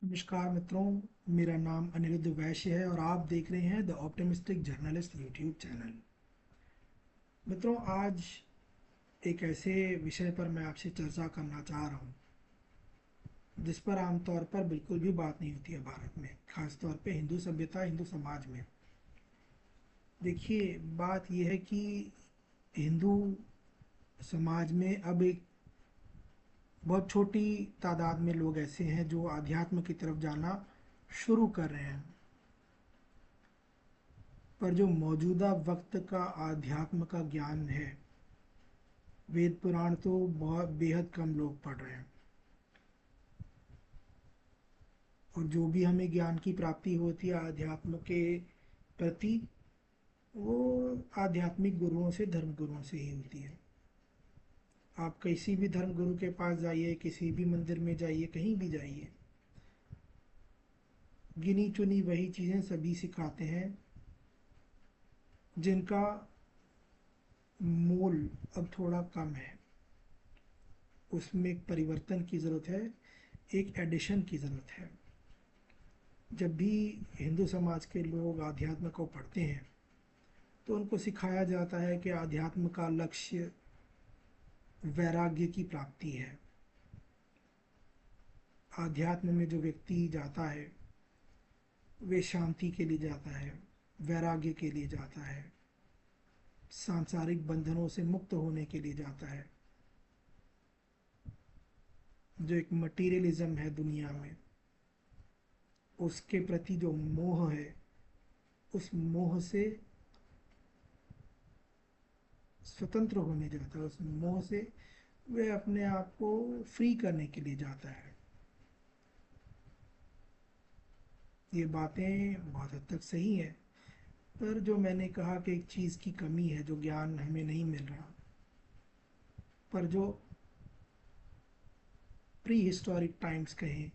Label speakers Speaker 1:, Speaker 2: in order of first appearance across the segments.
Speaker 1: नमस्कार मित्रों, मेरा नाम अनिरुद्ध वैश्य है और आप देख रहे हैं the optimistic journalist YouTube channel. मित्रों, आज एक ऐसे विषय पर मैं आपसे चर्चा करना चाह रहा हूँ जिस पर आमतौर पर बिल्कुल भी बात नहीं होती है भारत में, खासतौर पे हिंदू सभ्यता, हिंदू समाज में। देखिए, बात यह है कि हिंदू समाज में अब एक बहुत छोटी तादाद में लोग ऐसे हैं जो आध्यात्म की तरफ जाना शुरू कर रहे हैं। पर जो मौजूदा वक्त का आध्यात्म का ज्ञान है, वेद पुराण तो बहुत बेहद कम लोग पढ़ रहे हैं। और जो भी हमें ज्ञान की प्राप्ति होती है आध्यात्म के प्रति, वो आध्यात्मिक गुरुओं से, धर्म गुरुओं से ही होती है। आप किसी भी धर्म गुरु के पास जाइए, किसी भी मंदिर में जाइए, कहीं भी जाइए, गिनी चुनी वही चीज़ें सभी सिखाते हैं जिनका मोल अब थोड़ा कम है। उसमें एक परिवर्तन की ज़रूरत है, एक एडिशन की ज़रूरत है। जब भी हिंदू समाज के लोग आध्यात्म को पढ़ते हैं तो उनको सिखाया जाता है कि आध्यात्म का लक्ष्य वैराग्य की प्राप्ति है। आध्यात्म में जो व्यक्ति जाता है वे शांति के लिए जाता है, वैराग्य के लिए जाता है, सांसारिक बंधनों से मुक्त होने के लिए जाता है। जो एक मटीरियलिज्म है दुनिया में, उसके प्रति जो मोह है, उस मोह से स्वतंत्र होने जाता है, उस मोह से वे अपने आप को फ्री करने के लिए जाता है। ये बातें बहुत हद तक सही है, पर जो मैंने कहा कि एक चीज़ की कमी है, जो ज्ञान हमें नहीं मिल रहा। पर जो प्री हिस्टोरिक टाइम्स कहें,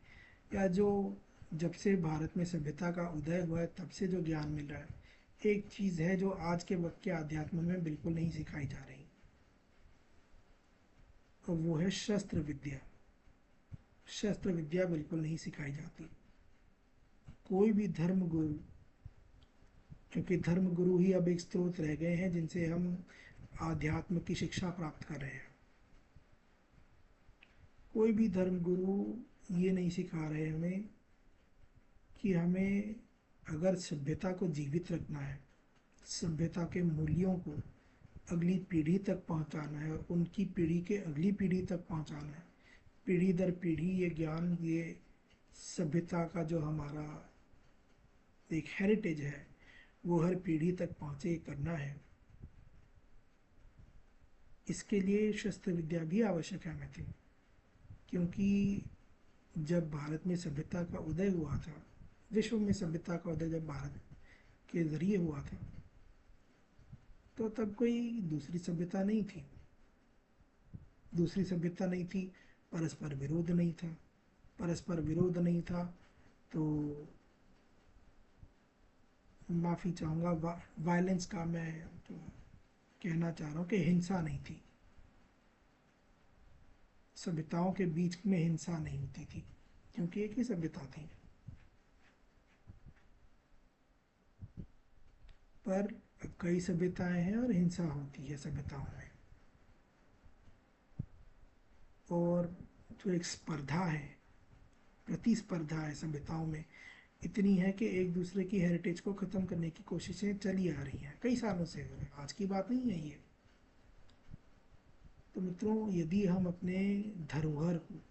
Speaker 1: या जो जब से भारत में सभ्यता का उदय हुआ है तब से जो ज्ञान मिल रहा है, एक चीज़ है जो आज के वक्त के आध्यात्म में बिल्कुल नहीं सिखाई जा रही, और वो है शस्त्र विद्या। शस्त्र विद्या बिल्कुल नहीं सिखाई जाती। कोई भी धर्म गुरु, क्योंकि धर्म गुरु ही अब एक स्रोत रह गए हैं जिनसे हम आध्यात्म की शिक्षा प्राप्त कर रहे हैं। कोई भी धर्म गुरु ये नहीं सिखा रहे हमें कि हमें अगर सभ्यता को जीवित रखना है, सभ्यता के मूल्यों को अगली पीढ़ी तक पहुंचाना है, उनकी पीढ़ी के अगली पीढ़ी तक पहुंचाना है, पीढ़ी दर पीढ़ी ये ज्ञान, ये सभ्यता का जो हमारा एक हेरिटेज है, वो हर पीढ़ी तक पहुंचे करना है। इसके लिए शस्त्र विद्या भी आवश्यक है मित्र, क्योंकि जब भारत में सभ्यता का उदय हुआ था, विश्व में सभ्यता का उदय जब भारत के जरिए हुआ था, तो तब कोई दूसरी सभ्यता नहीं थी। दूसरी सभ्यता नहीं थी, परस्पर विरोध नहीं था। परस्पर विरोध नहीं था तो माफ़ी चाहूँगा, वायलेंस का मैं तो कहना चाह रहा हूँ कि हिंसा नहीं थी। सभ्यताओं के बीच में हिंसा नहीं होती थी, क्योंकि एक ही सभ्यता थी। पर कई सभ्यताएं हैं और हिंसा होती है सभ्यताओं में। और जो एक स्पर्धा है, प्रतिस्पर्धा है सभ्यताओं में, इतनी है कि एक दूसरे की हेरिटेज को ख़त्म करने की कोशिशें चली आ रही हैं, कई सालों से हो रही हैं, आज की बात नहीं है ये। तो मित्रों, यदि हम अपने धरोहर को,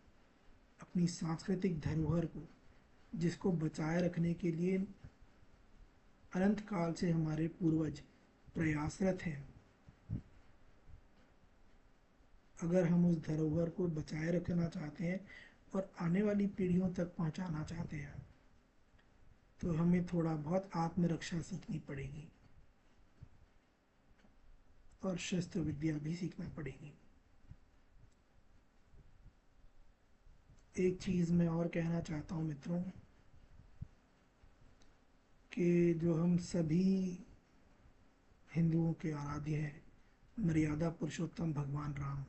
Speaker 1: अपनी सांस्कृतिक धरोहर को, जिसको बचाए रखने के लिए अनंत काल से हमारे पूर्वज प्रयासरत हैं, अगर हम उस धरोहर को बचाए रखना चाहते हैं और आने वाली पीढ़ियों तक पहुंचाना चाहते हैं, तो हमें थोड़ा बहुत आत्मरक्षा सीखनी पड़ेगी और शस्त्र विद्या भी सीखना पड़ेगी। एक चीज़ मैं और कहना चाहता हूँ मित्रों, कि जो हम सभी हिंदुओं के आराध्य हैं, मर्यादा पुरुषोत्तम भगवान राम,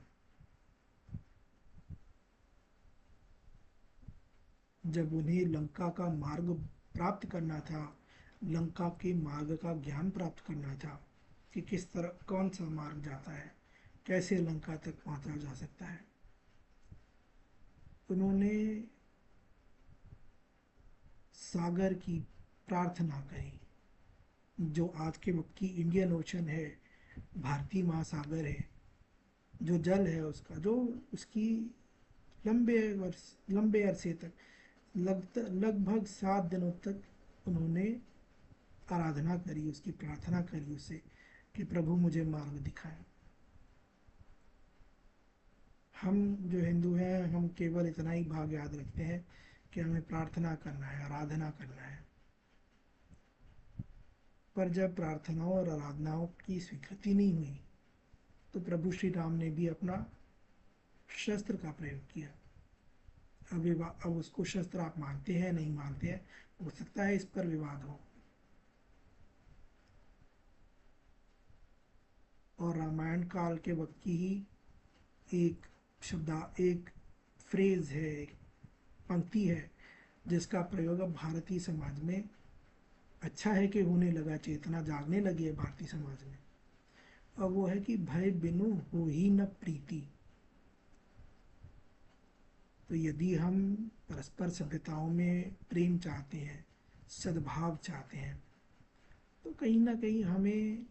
Speaker 1: जब उन्हें लंका का मार्ग प्राप्त करना था, लंका के मार्ग का ज्ञान प्राप्त करना था कि किस तरह कौन सा मार्ग जाता है, कैसे लंका तक पहुंचा जा सकता है, उन्होंने सागर की प्रार्थना करी। जो आज के वक्त की इंडियन ओशन है, भारतीय महासागर है, जो जल है उसका, जो उसकी लंबे वर्ष लंबे अरसे तक लगभग 7 दिनों तक उन्होंने आराधना करी, उसकी प्रार्थना करी उसे कि प्रभु मुझे मार्ग दिखाएं। हम जो हिंदू हैं, हम केवल इतना ही भाग याद रखते हैं कि हमें प्रार्थना करना है, आराधना करना है। पर जब प्रार्थनाओं और आराधनाओं की स्वीकृति नहीं हुई, तो प्रभु श्री राम ने भी अपना शस्त्र का प्रयोग किया। अब उसको शस्त्र आप मानते हैं नहीं मानते हैं, हो सकता है इस पर विवाद हो। और रामायण काल के वक्त की ही एक फ्रेज है, एक पंक्ति है जिसका प्रयोग अब भारतीय समाज में अच्छा है कि होने लगा, चेतना जागने लगी है भारतीय समाज में। और वो है कि भय बिनु हो ही न प्रीति। तो यदि हम परस्पर सभ्यताओं में प्रेम चाहते हैं, सद्भाव चाहते हैं, तो कहीं ना कहीं हमें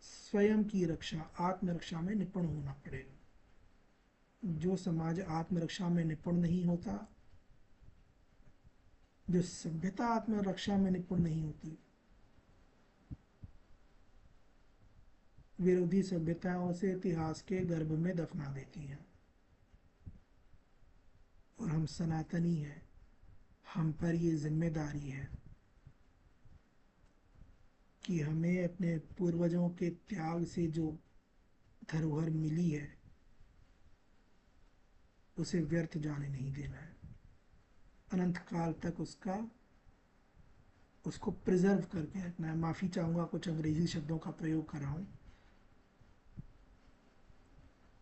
Speaker 1: स्वयं की रक्षा, आत्मरक्षा में निपुण होना पड़ेगा। जो समाज आत्मरक्षा में निपुण नहीं होता, जो सभ्यता आत्मरक्षा में निपुण नहीं होती, विरोधी सभ्यताओं से इतिहास के गर्भ में दफना देती हैं। और हम सनातनी हैं, हम पर ये जिम्मेदारी है कि हमें अपने पूर्वजों के त्याग से जो धरोहर मिली है उसे व्यर्थ जाने नहीं देना है। अनंत काल तक उसको प्रिजर्व करके रखना है। माफ़ी चाहूँगा कुछ अंग्रेजी शब्दों का प्रयोग कर रहा हूँ,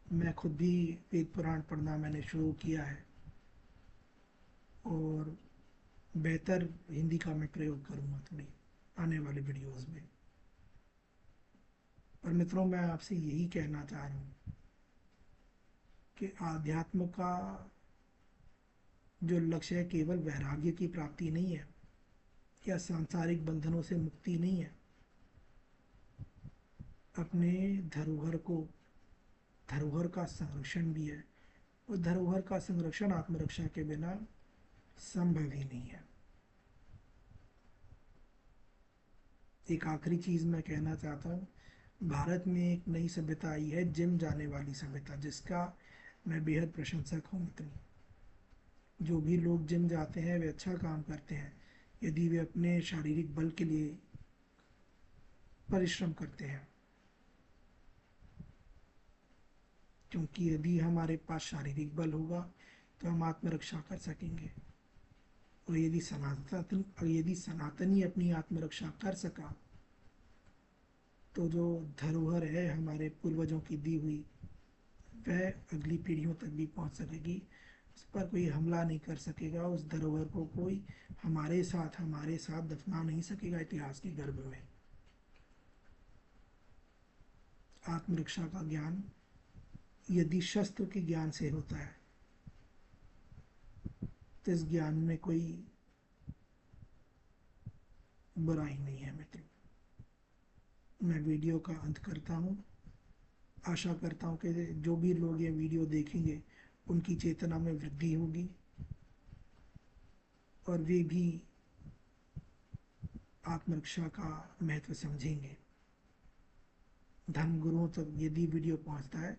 Speaker 1: मैं खुद भी वेद पुराण पढ़ना मैंने शुरू किया है और बेहतर हिंदी का मैं प्रयोग करूँगा थोड़ी आने वाले वीडियोस में। पर मित्रों, मैं आपसे यही कहना चाह रहा हूँ कि आध्यात्म का जो लक्ष्य है केवल वैराग्य की प्राप्ति नहीं है या सांसारिक बंधनों से मुक्ति नहीं है। अपने धरोहर का संरक्षण भी है, और धरोहर का संरक्षण आत्मरक्षा के बिना संभव ही नहीं है। एक आखिरी चीज मैं कहना चाहता हूँ, भारत में एक नई सभ्यता आई है, जिम जाने वाली सभ्यता, जिसका मैं बेहद प्रशंसक हूँ। इतनी जो भी लोग जिम जाते हैं वे अच्छा काम करते हैं यदि वे अपने शारीरिक बल के लिए परिश्रम करते हैं, क्योंकि यदि हमारे पास शारीरिक बल होगा तो हम आत्मरक्षा कर सकेंगे। और यदि सनातनी अपनी आत्मरक्षा कर सका तो जो धरोहर है हमारे पूर्वजों की दी हुई, वह अगली पीढ़ियों तक भी पहुंच सकेगी। उस पर कोई हमला नहीं कर सकेगा, उस धरोहर को कोई हमारे साथ दफना नहीं सकेगा इतिहास के गर्भ में। आत्मरक्षा का ज्ञान यदि शस्त्र के ज्ञान से होता है तो इस ज्ञान में कोई बुराई नहीं है। मित्रों, मैं वीडियो का अंत करता हूँ। आशा करता हूँ कि जो भी लोग ये वीडियो देखेंगे उनकी चेतना में वृद्धि होगी और वे भी आत्मरक्षा का महत्व समझेंगे। धर्म गुरुओं तक यदि वीडियो पहुंचता है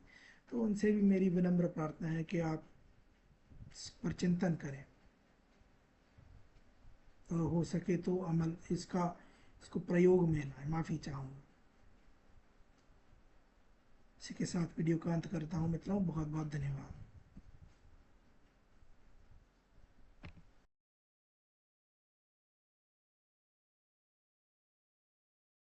Speaker 1: तो उनसे भी मेरी विनम्र प्रार्थना है कि आप इस पर चिंतन करें और हो सके तो इसको प्रयोग में लाएं। माफ़ी चाहूँगा। इसी के साथ वीडियो का अंत करता हूँ मित्रों, बहुत बहुत धन्यवाद।